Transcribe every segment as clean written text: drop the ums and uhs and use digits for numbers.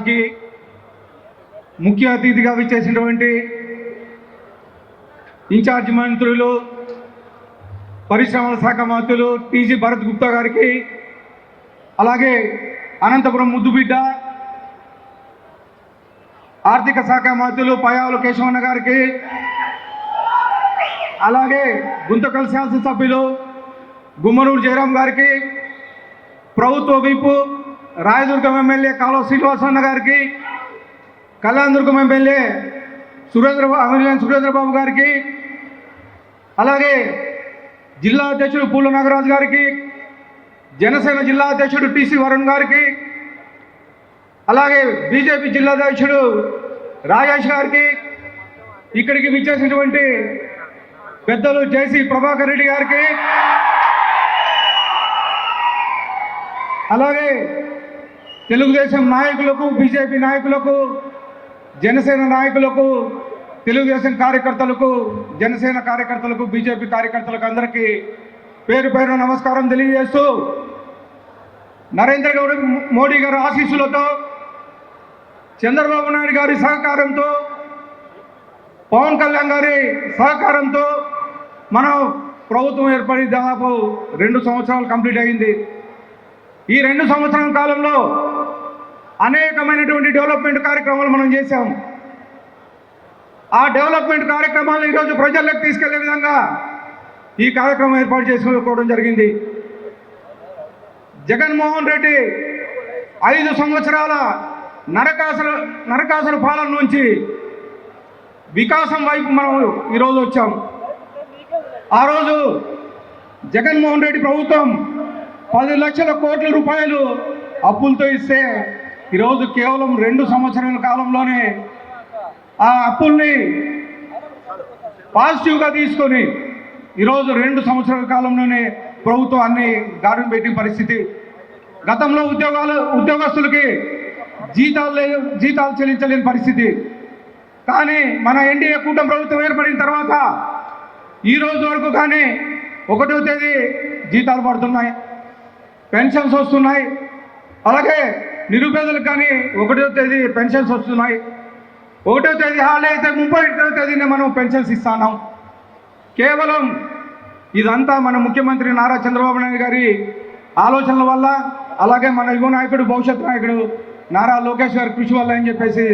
కార్యక్రమానికి ముఖ్య అతిథిగా విచ్చేసినటువంటి ఇన్ఛార్జ్ మంత్రులు పరిశ్రమల శాఖ మంత్రులు టీజీ భరత్ గుప్తా గారికి, అలాగే అనంతపురం ముద్దుబిడ్డ ఆర్థిక శాఖ మంత్రులు పయ్యావుల కేశవన్న గారికి, అలాగే గుంతకల్ శాసనసభ్యులు గుమ్మనూరు జయరాం గారికి, ప్రభుత్వ విపు రాయదుర్గం ఎమ్మెల్యే కాలువ శ్రీనివాసన్న గారికి, కళ్యాణదుర్గం ఎమ్మెల్యే సురేంద్రబాబు గారికి, అలాగే జిల్లా అధ్యక్షుడు పూల నాగరాజు గారికి, జనసేన జిల్లా అధ్యక్షుడు టీసీ వరుణ్ గారికి, అలాగే బీజేపీ జిల్లా అధ్యక్షుడు రాజేష్ గారికి, ఇక్కడికి విచ్చేసినటువంటి పెద్దలు జేసీ ప్రభాకర్ రెడ్డి గారికి, అలాగే తెలుగుదేశం నాయకులకు, బీజేపీ నాయకులకు, జనసేన నాయకులకు, తెలుగుదేశం కార్యకర్తలకు, జనసేన కార్యకర్తలకు, బీజేపీ కార్యకర్తలకు అందరికీ పేరు పేరు నమస్కారం తెలియజేస్తూ, నరేంద్ర మోడీ గారి ఆశీస్సులతో, చంద్రబాబు నాయుడు గారి సహకారంతో, పవన్ కళ్యాణ్ గారి సహకారంతో మనం ప్రభుత్వం ఏర్పడి దాదాపు 2 సంవత్సరాలు కంప్లీట్ అయింది. ఈ 2 సంవత్సరాల కాలంలో అనేకమైనటువంటి డెవలప్మెంట్ కార్యక్రమాలు మనం చేశాం. ఆ డెవలప్మెంట్ కార్యక్రమాలను ఈరోజు ప్రజల్లోకి తీసుకెళ్లే విధంగా ఈ కార్యక్రమం ఏర్పాటు చేసుకోవడం జరిగింది. జగన్మోహన్ రెడ్డి 5 సంవత్సరాల నరకాసుల పాలన నుంచి వికాసం వైపు మనం ఈరోజు వచ్చాం. ఆ రోజు జగన్మోహన్ రెడ్డి ప్రభుత్వం 10 లక్షల కోట్ల రూపాయలు అప్పులతో ఇస్తే ఈరోజు కేవలం 2 సంవత్సరాల కాలంలోనే ఆ అప్పుల్ని పాజిటివ్గా తీసుకొని ఈరోజు 2 సంవత్సరాల కాలంలోనే ప్రభుత్వం అన్ని గాడిని పెట్టిన పరిస్థితి. గతంలో ఉద్యోగస్తులకి జీతాలు చెల్లించలేని పరిస్థితి. కానీ మన ఎన్డీఏ కూటమి ప్రభుత్వం ఏర్పడిన తర్వాత ఈ రోజు వరకు కానీ 1వ తేదీ జీతాలు పడుతున్నాయి, పెన్షన్స్ వస్తున్నాయి. అలాగే నిరుపేదలకు కానీ 1వ తేదీ పెన్షన్స్ వస్తున్నాయి. 1వ తేదీ హాలిడే అయితే 31వ తేదీనే మనం పెన్షన్స్ ఇస్తున్నాం. కేవలం ఇదంతా మన ముఖ్యమంత్రి నారా చంద్రబాబు నాయుడు గారి ఆలోచనల వల్ల, అలాగే మన యువ నాయకుడు, భవిష్యత్ నాయకుడు నారా లోకేష్ గారి కృషి వల్ల అని చెప్పేసి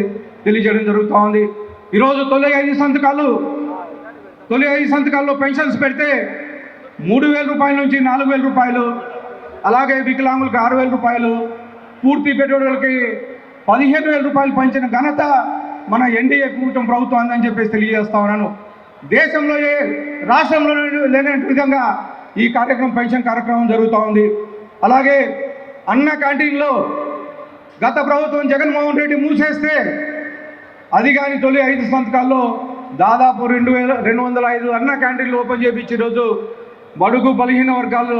తెలియజేయడం జరుగుతూ ఉంది. ఈరోజు తొలి 5 సంతకాల్లో పెన్షన్స్ పెడితే 3,000 రూపాయల నుంచి 4,000 రూపాయలు, అలాగే వికలాంగులకు 6,000 రూపాయలు, పూర్తి పెట్టుబడులకి 15,000 రూపాయలు పెంచిన ఘనత మన ఎన్డీఏ కూటమి ప్రభుత్వం అందని చెప్పేసి తెలియజేస్తా ఉన్నాను. దేశంలో ఏ రాష్ట్రంలో లేని విధంగా ఈ పెన్షన్ కార్యక్రమం జరుగుతూ ఉంది. అలాగే అన్న క్యాంటీన్లో గత ప్రభుత్వం జగన్మోహన్ రెడ్డి మూసేస్తే అది కానీ తొలి 5 సంతకాల్లో దాదాపు 2,205 అన్న క్యాంటీన్లు ఓపెన్ చేయించి ఈరోజు బడుగు బలహీన వర్గాలు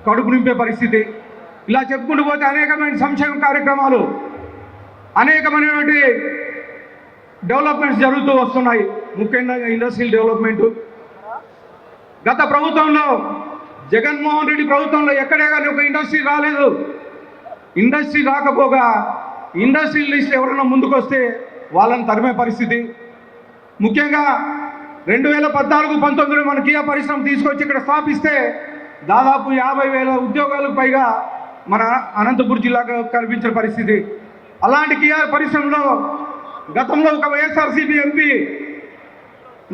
కడుపు నింపే పరిస్థితి. ఇలా చెప్పుకుంటూ పోతే అనేకమైన సంక్షేమ కార్యక్రమాలు, అనేకమైనటువంటి డెవలప్మెంట్స్ జరుగుతూ వస్తున్నాయి. ముఖ్యంగా ఇండస్ట్రియల్ డెవలప్మెంట్ గత ప్రభుత్వంలో, జగన్మోహన్ రెడ్డి ప్రభుత్వంలో ఎక్కడే కానీ ఒక ఇండస్ట్రీ రాలేదు. ఇండస్ట్రీ రాకపోగా ఇండస్ట్రియలిస్ట్ ఎవరైనా ముందుకు వస్తే వాళ్ళని తరిమే పరిస్థితి. ముఖ్యంగా 2014-19 మన కియా పరిశ్రమ తీసుకొచ్చి ఇక్కడ స్థాపిస్తే దాదాపు 50,000 ఉద్యోగాలకు పైగా మన అనంతపురం జిల్లాకు కల్పించిన పరిస్థితి. అలాంటి కియా పరిశ్రమలో గతంలో ఒక వైఎస్ఆర్సీపీ ఎంపీ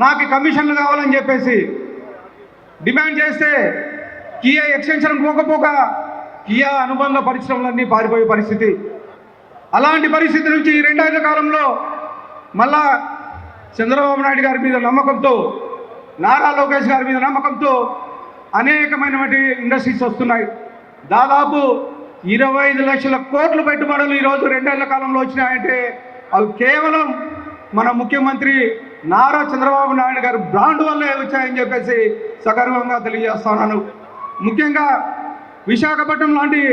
నాకు కమిషన్లు కావాలని చెప్పేసి డిమాండ్ చేస్తే కియా ఎక్స్టెన్షన్ పోకపోగా కియా అనుబంధ పరిశ్రమలన్నీ పారిపోయే పరిస్థితి. అలాంటి పరిస్థితి నుంచి 2 ఏళ్ల కాలంలో మళ్ళా చంద్రబాబు నాయుడు గారి మీద నమ్మకంతో, నారా లోకేష్ గారి మీద నమ్మకంతో అనేకమైనటువంటి ఇండస్ట్రీస్ వస్తున్నాయి. దాదాపు 25 లక్షల కోట్ల పెట్టుబడులు ఈరోజు 2 ఏళ్ల కాలంలో వచ్చినాయంటే అవి కేవలం మన ముఖ్యమంత్రి నారా చంద్రబాబు నాయుడు గారి బ్రాండ్ వల్లే వచ్చాయని చెప్పేసి సగర్వంగా తెలియజేస్తున్నాను. ముఖ్యంగా విశాఖపట్నం లాంటి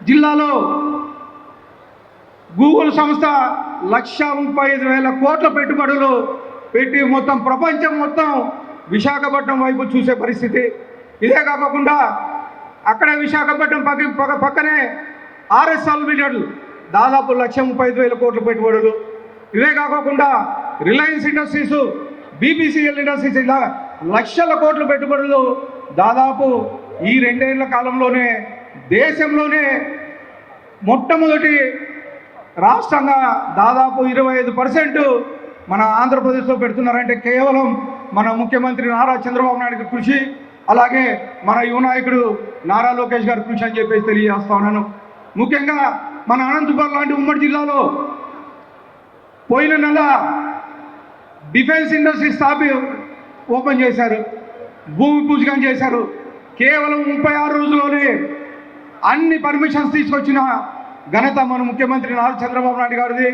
జిల్లాలో గూగుల్ సంస్థ 1,35,000 కోట్ల పెట్టుబడులు పెట్టి మొత్తం ప్రపంచం మొత్తం విశాఖపట్నం వైపు చూసే పరిస్థితి. ఇదే కాకుండా అక్కడే విశాఖపట్నం పక్కనే ఆర్ఎస్ఎల్ లిమిటెడ్ దాదాపు 1,35,000 కోట్ల పెట్టుబడులు. ఇవే కాకుండా రిలయన్స్ ఇండస్ట్రీస్, బీపీసీఎల్ ఇండస్ట్రీస్ ఇలా లక్షల కోట్ల పెట్టుబడులు దాదాపు ఈ 2 ఏళ్ల కాలంలోనే దేశంలోనే మొట్టమొదటి రాష్ట్రంగా దాదాపు 25% మన ఆంధ్రప్రదేశ్లో పెడుతున్నారంటే కేవలం మన ముఖ్యమంత్రి నారా చంద్రబాబు నాయుడు కృషి, అలాగే మన యువ నాయకుడు నారా లోకేష్ గారి కృషి అని చెప్పేసి తెలియజేస్తా ఉన్నాను. ముఖ్యంగా మన అనంతపురం లాంటి ఉమ్మడి జిల్లాలో పోయిన నెల డిఫెన్స్ ఇండస్ట్రీ ఓపెన్ చేశారు, భూమి పూజకం చేశారు. కేవలం 36 రోజుల్లోనే అన్ని పర్మిషన్స్ తీసుకొచ్చిన ఘనత మన ముఖ్యమంత్రి నారా చంద్రబాబు నాయుడు గారిది,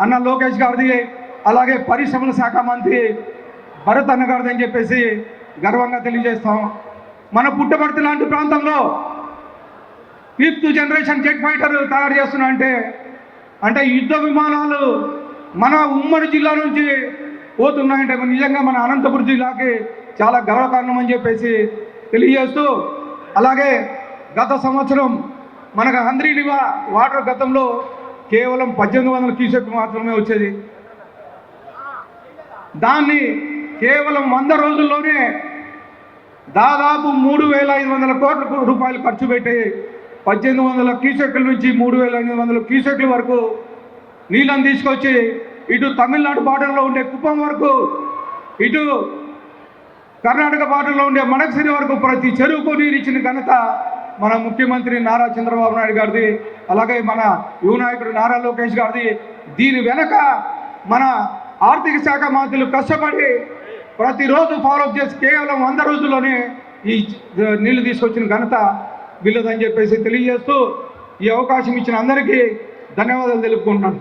అన్న లోకేష్ గారిది, అలాగే పరిశ్రమల శాఖ మంత్రి భరత్ అన్న గారిది అని చెప్పేసి గర్వంగా తెలియజేస్తాం. మన పుట్టపర్తి లాంటి ప్రాంతంలో 5th జనరేషన్ జెట్ ఫైటర్ తయారు చేస్తున్నా అంటే యుద్ధ విమానాలు మన ఉమ్మడి జిల్లా నుంచి పోతున్నాయంటే నిజంగా మన అనంతపురం జిల్లాకి చాలా గర్వకారణం అని చెప్పేసి తెలియజేస్తూ, అలాగే గత సంవత్సరం మనకు హంద్రీనివా వాటర్ గతంలో కేవలం 1800 క్యూసెక్ మాత్రమే వచ్చేది. దాన్ని కేవలం 100 రోజుల్లోనే దాదాపు 3,500 కోట్ల రూపాయలు ఖర్చు పెట్టి 1800 క్యూసెక్ల నుంచి 3,800 క్యూసెక్ల వరకు నీళ్ళని తీసుకొచ్చి ఇటు తమిళనాడు బార్డర్లో ఉండే కుప్పం వరకు, ఇటు కర్ణాటక బార్డర్లో ఉండే మడకసిరి వరకు ప్రతి చెరువుకు నీరు ఇచ్చిన ఘనత మన ముఖ్యమంత్రి నారా చంద్రబాబు నాయుడు గారిది, అలాగే మన యువ నాయకుడు నారా లోకేష్ గారిది. దీని వెనక మన ఆర్థిక శాఖ మంత్రులు కష్టపడి ప్రతిరోజు ఫాలోఅప్ చేసి కేవలం 100 రోజుల్లోనే ఈ నీళ్లు తీసుకొచ్చిన ఘనత వీళ్ళదని చెప్పేసి తెలియజేస్తూ ఈ అవకాశం ఇచ్చిన అందరికీ ధన్యవాదాలు తెలుపుకుంటున్నాను.